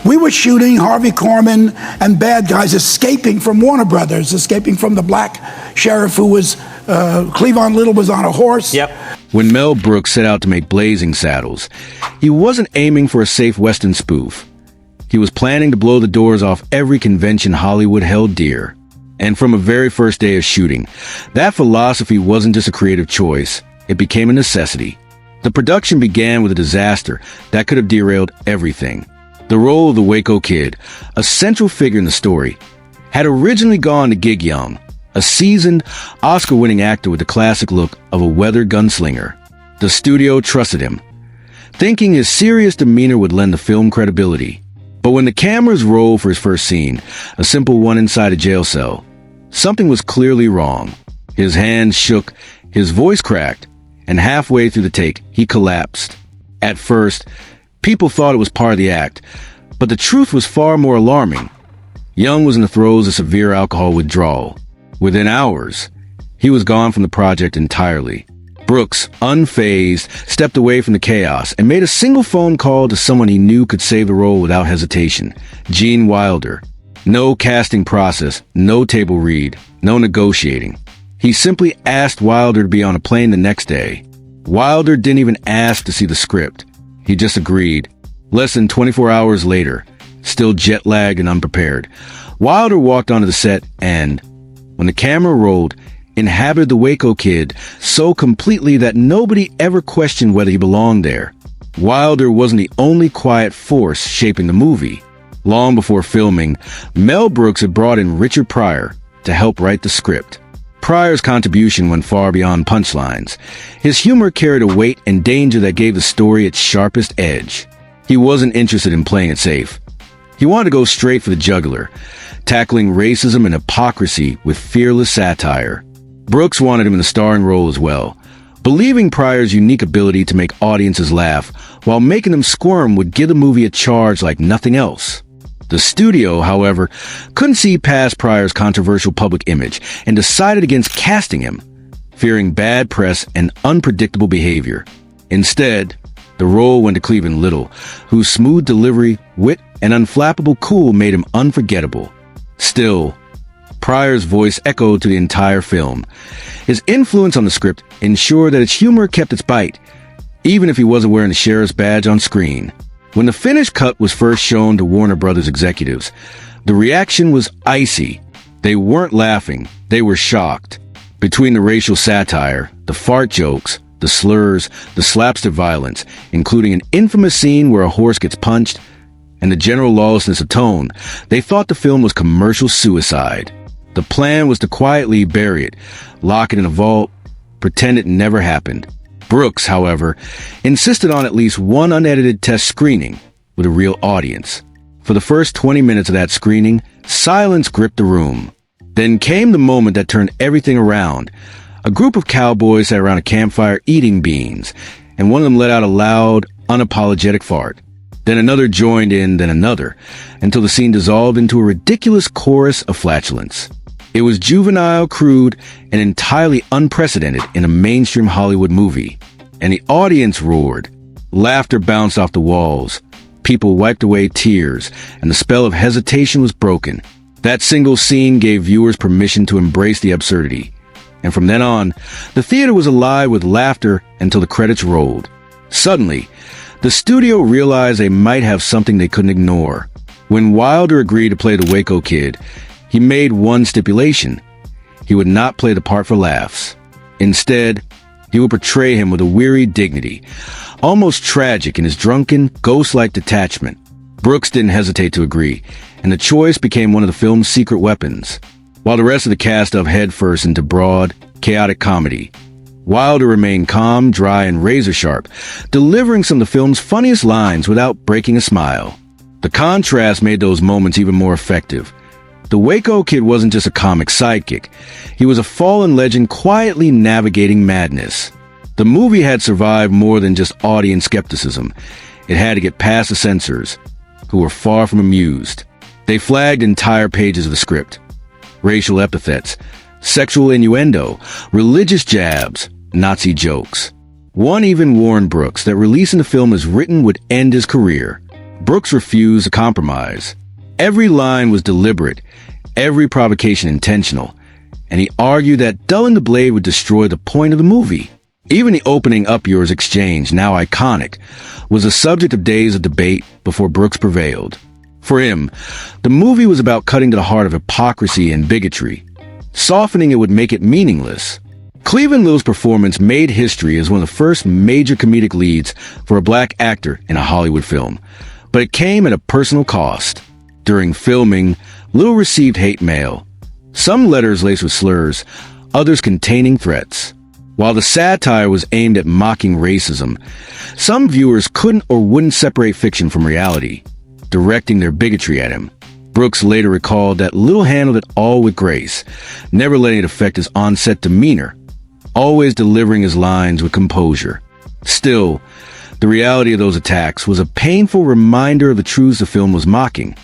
We were shooting Harvey Korman and bad guys escaping from Warner Brothers, escaping from the black sheriff who was, Cleavon Little was on a horse. Yep. When Mel Brooks set out to make Blazing Saddles, he wasn't aiming for a safe Western spoof. He was planning to blow the doors off every convention Hollywood held dear. And from a very first day of shooting, that philosophy wasn't just a creative choice, it became a necessity. The production began with a disaster that could have derailed everything. The role of the Waco Kid, a central figure in the story, had originally gone to Gig Young, a seasoned, Oscar-winning actor with the classic look of a weathered gunslinger. The studio trusted him, thinking his serious demeanor would lend the film credibility. But when the cameras rolled for his first scene, a simple one inside a jail cell, something was clearly wrong. His hands shook, his voice cracked, and halfway through the take, he collapsed. At first, people thought it was part of the act, but the truth was far more alarming. Young was in the throes of severe alcohol withdrawal. Within hours, he was gone from the project entirely. Brooks, unfazed, stepped away from the chaos and made a single phone call to someone he knew could save the role without hesitation, Gene Wilder. No casting process, no table read, no negotiating. He simply asked Wilder to be on a plane the next day. Wilder didn't even ask to see the script. He just agreed. Less than 24 hours later, still jet-lagged and unprepared, Wilder walked onto the set and, when the camera rolled, inhabited the Waco Kid so completely that nobody ever questioned whether he belonged there. Wilder wasn't the only quiet force shaping the movie. Long before filming, Mel Brooks had brought in Richard Pryor to help write the script. Pryor's contribution went far beyond punchlines. His humor carried a weight and danger that gave the story its sharpest edge. He wasn't interested in playing it safe. He wanted to go straight for the jugular, tackling racism and hypocrisy with fearless satire. Brooks wanted him in the starring role as well, believing Pryor's unique ability to make audiences laugh while making them squirm would give the movie a charge like nothing else. The studio, however, couldn't see past Pryor's controversial public image and decided against casting him, fearing bad press and unpredictable behavior. Instead, the role went to Cleavon Little, whose smooth delivery, wit, and unflappable cool made him unforgettable. Still, Pryor's voice echoed to the entire film. His influence on the script ensured that its humor kept its bite, even if he wasn't wearing the sheriff's badge on screen. When the finished cut was first shown to Warner Brothers executives, the reaction was icy. They weren't laughing, they were shocked. Between the racial satire, the fart jokes, the slurs, the slapstick violence, including an infamous scene where a horse gets punched, and the general lawlessness of tone, they thought the film was commercial suicide. The plan was to quietly bury it, lock it in a vault, pretend it never happened. Brooks, however, insisted on at least one unedited test screening with a real audience. For the first 20 minutes of that screening, silence gripped the room. Then came the moment that turned everything around. A group of cowboys sat around a campfire eating beans, and one of them let out a loud, unapologetic fart. Then another joined in, then another, until the scene dissolved into a ridiculous chorus of flatulence. It was juvenile, crude, and entirely unprecedented in a mainstream Hollywood movie. And the audience roared. Laughter bounced off the walls. People wiped away tears, and the spell of hesitation was broken. That single scene gave viewers permission to embrace the absurdity. And from then on, the theater was alive with laughter until the credits rolled. Suddenly, the studio realized they might have something they couldn't ignore. When Wilder agreed to play the Waco Kid, he made one stipulation. He would not play the part for laughs. Instead, he would portray him with a weary dignity, almost tragic in his drunken, ghost-like detachment. Brooks didn't hesitate to agree, and the choice became one of the film's secret weapons. While the rest of the cast dove headfirst into broad, chaotic comedy, Wilder remained calm, dry, and razor-sharp, delivering some of the film's funniest lines without breaking a smile. The contrast made those moments even more effective. The Waco Kid wasn't just a comic sidekick. He was a fallen legend quietly navigating madness. The movie had survived more than just audience skepticism. It had to get past the censors, who were far from amused. They flagged entire pages of the script. Racial epithets, sexual innuendo, religious jabs, Nazi jokes. One even warned Brooks that releasing the film as written would end his career. Brooks refused to compromise. Every line was deliberate, every provocation intentional, and he argued that dulling the blade would destroy the point of the movie. Even the opening Up Yours exchange, now iconic, was the subject of days of debate before Brooks prevailed. For him, the movie was about cutting to the heart of hypocrisy and bigotry. Softening it would make it meaningless. Cleveland Lil's performance made history as one of the first major comedic leads for a black actor in a Hollywood film, but it came at a personal cost. During filming, Lil received hate mail, some letters laced with slurs, others containing threats. While the satire was aimed at mocking racism, some viewers couldn't or wouldn't separate fiction from reality, directing their bigotry at him. Brooks later recalled that Lil handled it all with grace, never letting it affect his on-set demeanor, always delivering his lines with composure. Still, the reality of those attacks was a painful reminder of the truths the film was mocking.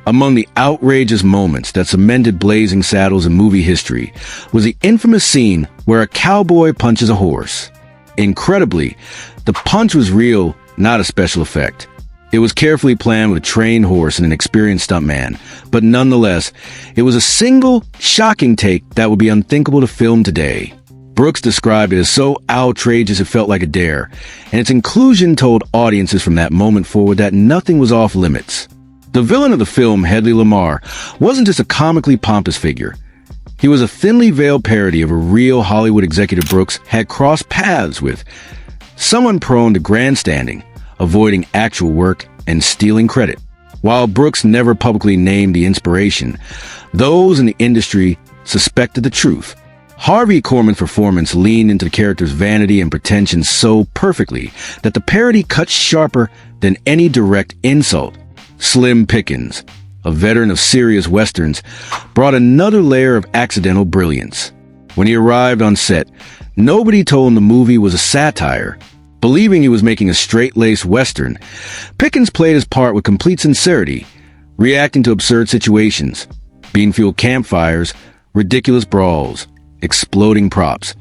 Among the outrageous moments that cemented Blazing Saddles in movie history was the infamous scene where a cowboy punches a horse. Incredibly, the punch was real, not a special effect. It was carefully planned with a trained horse and an experienced stuntman, but nonetheless, it was a single, shocking take that would be unthinkable to film today. Brooks described it as so outrageous it felt like a dare, and its inclusion told audiences from that moment forward that nothing was off limits. The villain of the film, Hedley Lamar, wasn't just a comically pompous figure. He was a thinly veiled parody of a real Hollywood executive Brooks had crossed paths with, someone prone to grandstanding, avoiding actual work, and stealing credit. While Brooks never publicly named the inspiration, those in the industry suspected the truth. Harvey Korman's performance leaned into the character's vanity and pretension so perfectly that the parody cut sharper than any direct insult. Slim Pickens, a veteran of serious westerns, brought another layer of accidental brilliance. When he arrived on set, nobody told him the movie was a satire. Believing he was making a straight-laced western, Pickens played his part with complete sincerity, reacting to absurd situations, bean-fueled campfires, ridiculous brawls, exploding props,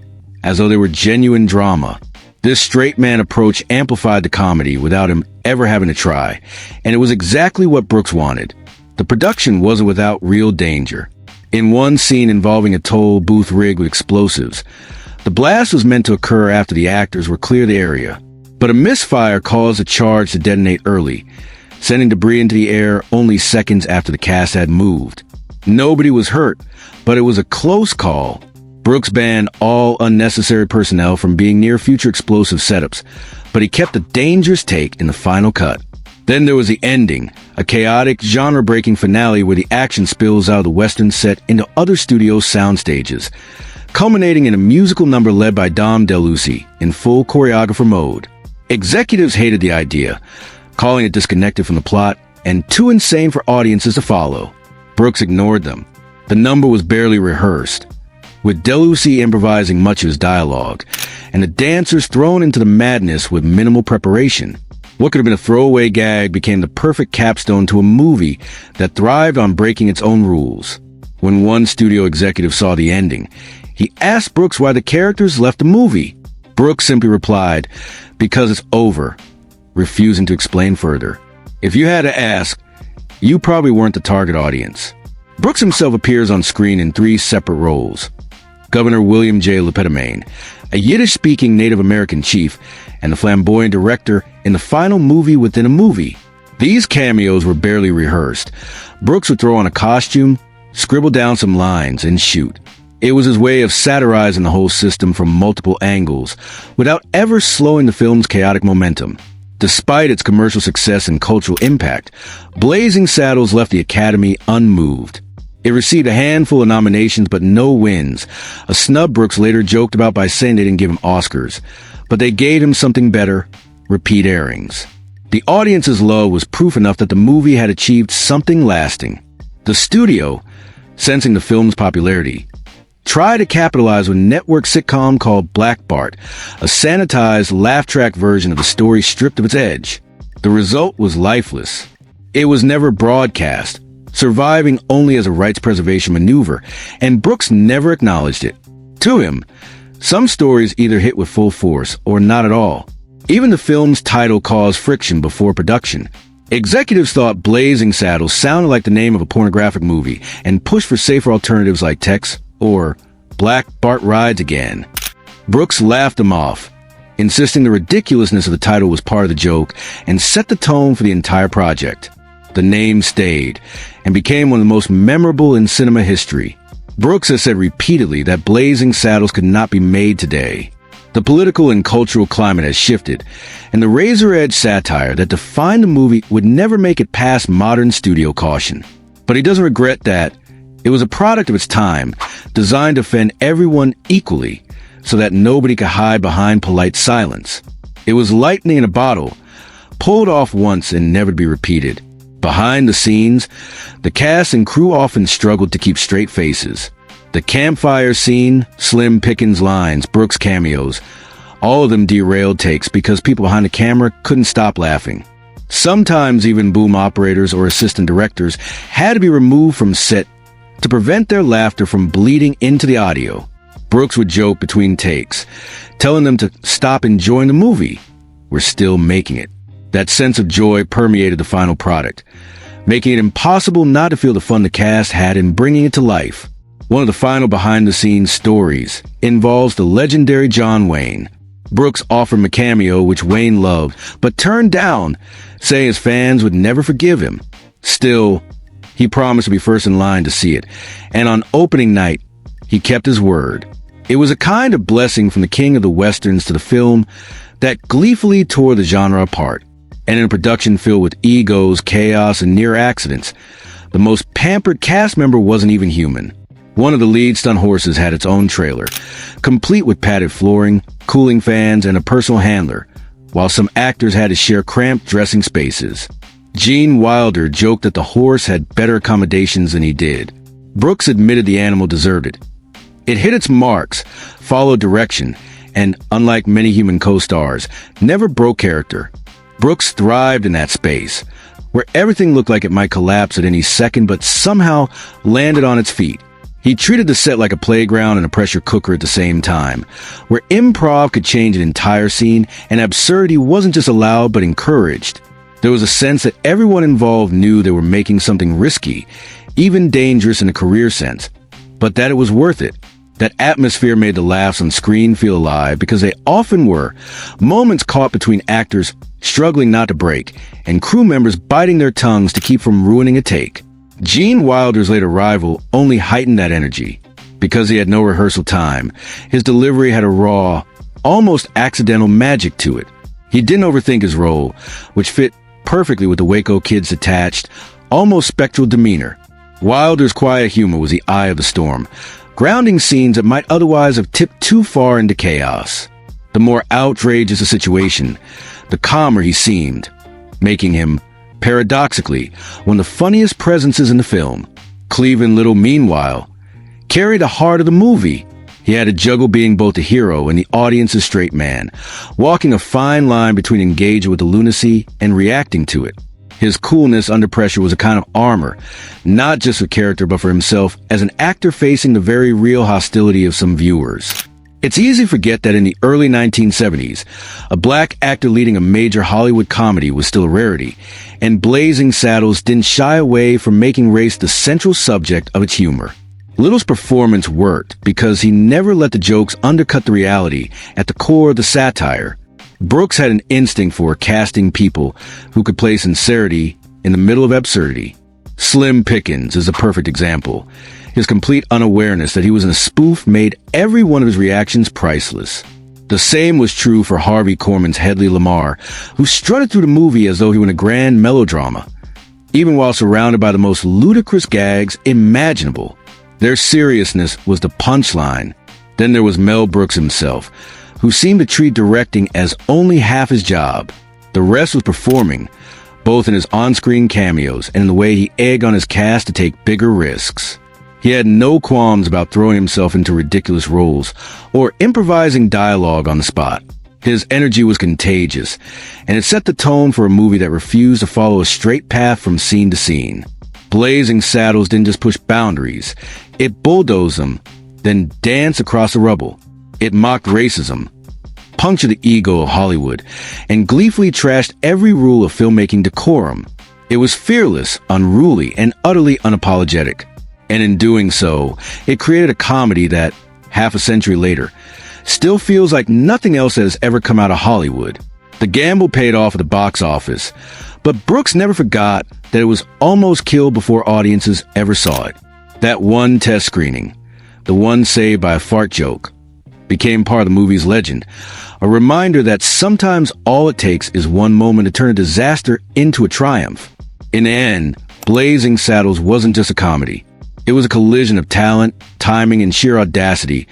as though they were genuine drama. This straight-man approach amplified the comedy without him ever having to try, and it was exactly what Brooks wanted. The production wasn't without real danger. In one scene involving a toll booth rigged with explosives, the blast was meant to occur after the actors were clear the area, but a misfire caused the charge to detonate early, sending debris into the air only seconds after the cast had moved. Nobody was hurt, but it was a close call. Brooks banned all unnecessary personnel from being near future explosive setups, but he kept a dangerous take in the final cut. Then there was the ending, a chaotic, genre-breaking finale where the action spills out of the Western set into other studios' sound stages, culminating in a musical number led by Dom DeLuise in full choreographer mode. Executives hated the idea, calling it disconnected from the plot and too insane for audiences to follow. Brooks ignored them. The number was barely rehearsed, with DeLuise improvising much of his dialogue, and the dancers thrown into the madness with minimal preparation. What could have been a throwaway gag became the perfect capstone to a movie that thrived on breaking its own rules. When one studio executive saw the ending, he asked Brooks why the characters left the movie. Brooks simply replied, "Because it's over," refusing to explain further. If you had to ask, you probably weren't the target audience. Brooks himself appears on screen in 3 separate roles: Governor William J. Lepidemain, a Yiddish-speaking Native American chief, and the flamboyant director in the final movie within a movie. These cameos were barely rehearsed. Brooks would throw on a costume, scribble down some lines, and shoot. It was his way of satirizing the whole system from multiple angles, without ever slowing the film's chaotic momentum. Despite its commercial success and cultural impact, Blazing Saddles left the Academy unmoved. It received a handful of nominations but no wins, a snub Brooks later joked about by saying they didn't give him Oscars, but they gave him something better: repeat airings. The audience's love was proof enough that the movie had achieved something lasting. The studio, sensing the film's popularity, tried to capitalize with a network sitcom called Black Bart, a sanitized, laugh-track version of the story stripped of its edge. The result was lifeless. It was never broadcast, surviving only as a rights preservation maneuver, and Brooks never acknowledged it. To him, some stories either hit with full force or not at all. Even the film's title caused friction before production. Executives thought Blazing Saddles sounded like the name of a pornographic movie and pushed for safer alternatives like Tex or Black Bart Rides Again. Brooks laughed them off, insisting the ridiculousness of the title was part of the joke and set the tone for the entire project. The name stayed and became one of the most memorable in cinema history. Brooks has said repeatedly that Blazing Saddles could not be made today. The political and cultural climate has shifted, and the razor-edge satire that defined the movie would never make it past modern studio caution. But he doesn't regret that. It was a product of its time, designed to offend everyone equally, so that nobody could hide behind polite silence. It was lightning in a bottle, pulled off once and never to be repeated. Behind the scenes, the cast and crew often struggled to keep straight faces. The campfire scene, Slim Pickens' lines, Brooks' cameos, all of them derailed takes because people behind the camera couldn't stop laughing. Sometimes even boom operators or assistant directors had to be removed from set to prevent their laughter from bleeding into the audio. Brooks would joke between takes, telling them to stop enjoying the movie. We're still making it. That sense of joy permeated the final product, making it impossible not to feel the fun the cast had in bringing it to life. One of the final behind-the-scenes stories involves the legendary John Wayne. Brooks offered him a cameo which Wayne loved, but turned down, saying his fans would never forgive him. Still, he promised to be first in line to see it, and on opening night, he kept his word. It was a kind of blessing from the king of the westerns to the film that gleefully tore the genre apart. And in a production filled with egos, chaos, and near accidents, the most pampered cast member wasn't even human. One of the lead stunt horses had its own trailer, complete with padded flooring, cooling fans, and a personal handler, while some actors had to share cramped dressing spaces. Gene Wilder joked that the horse had better accommodations than he did. Brooks admitted the animal deserved it. It hit its marks, followed direction, and, unlike many human co-stars, never broke character. Brooks thrived in that space, where everything looked like it might collapse at any second but somehow landed on its feet. He treated the set like a playground and a pressure cooker at the same time, where improv could change an entire scene and absurdity wasn't just allowed but encouraged. There was a sense that everyone involved knew they were making something risky, even dangerous in a career sense, but that it was worth it. That atmosphere made the laughs on screen feel alive because they often were, moments caught between actors struggling not to break and crew members biting their tongues to keep from ruining a take. Gene Wilder's late arrival only heightened that energy. Because he had no rehearsal time, his delivery had a raw, almost accidental magic to it. He didn't overthink his role, which fit perfectly with the Waco Kid's detached, almost spectral demeanor. Wilder's quiet humor was the eye of the storm, grounding scenes that might otherwise have tipped too far into chaos. The more outrageous the situation, the calmer he seemed, making him, paradoxically, one of the funniest presences in the film. Cleveland Little, meanwhile, carried the heart of the movie. He had to juggle being both the hero and the audience's straight man, walking a fine line between engaging with the lunacy and reacting to it. His coolness under pressure was a kind of armor, not just for character but for himself as an actor facing the very real hostility of some viewers. It's easy to forget that in the early 1970s, a black actor leading a major Hollywood comedy was still a rarity, and Blazing Saddles didn't shy away from making race the central subject of its humor. Little's performance worked because he never let the jokes undercut the reality at the core of the satire. Brooks had an instinct for casting people who could play sincerity in the middle of absurdity. Slim Pickens is a perfect example. His complete unawareness that he was in a spoof made every one of his reactions priceless. The same was true for Harvey Korman's Hedley Lamar, who strutted through the movie as though he were in a grand melodrama. Even while surrounded by the most ludicrous gags imaginable, their seriousness was the punchline. Then there was Mel Brooks himself, who seemed to treat directing as only half his job. The rest was performing, both in his on-screen cameos and in the way he egged on his cast to take bigger risks. He had no qualms about throwing himself into ridiculous roles or improvising dialogue on the spot. His energy was contagious, and it set the tone for a movie that refused to follow a straight path from scene to scene. Blazing Saddles didn't just push boundaries, it bulldozed them, then danced across the rubble. It mocked racism, punctured the ego of Hollywood, and gleefully trashed every rule of filmmaking decorum. It was fearless, unruly, and utterly unapologetic. And in doing so, it created a comedy that, half a century later, still feels like nothing else that has ever come out of Hollywood. The gamble paid off at the box office, but Brooks never forgot that it was almost killed before audiences ever saw it. That one test screening, the one saved by a fart joke, became part of the movie's legend, a reminder that sometimes all it takes is one moment to turn a disaster into a triumph. In the end, Blazing Saddles wasn't just a comedy. It was a collision of talent, timing, and sheer audacity,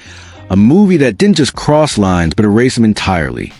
a movie that didn't just cross lines but erase them entirely.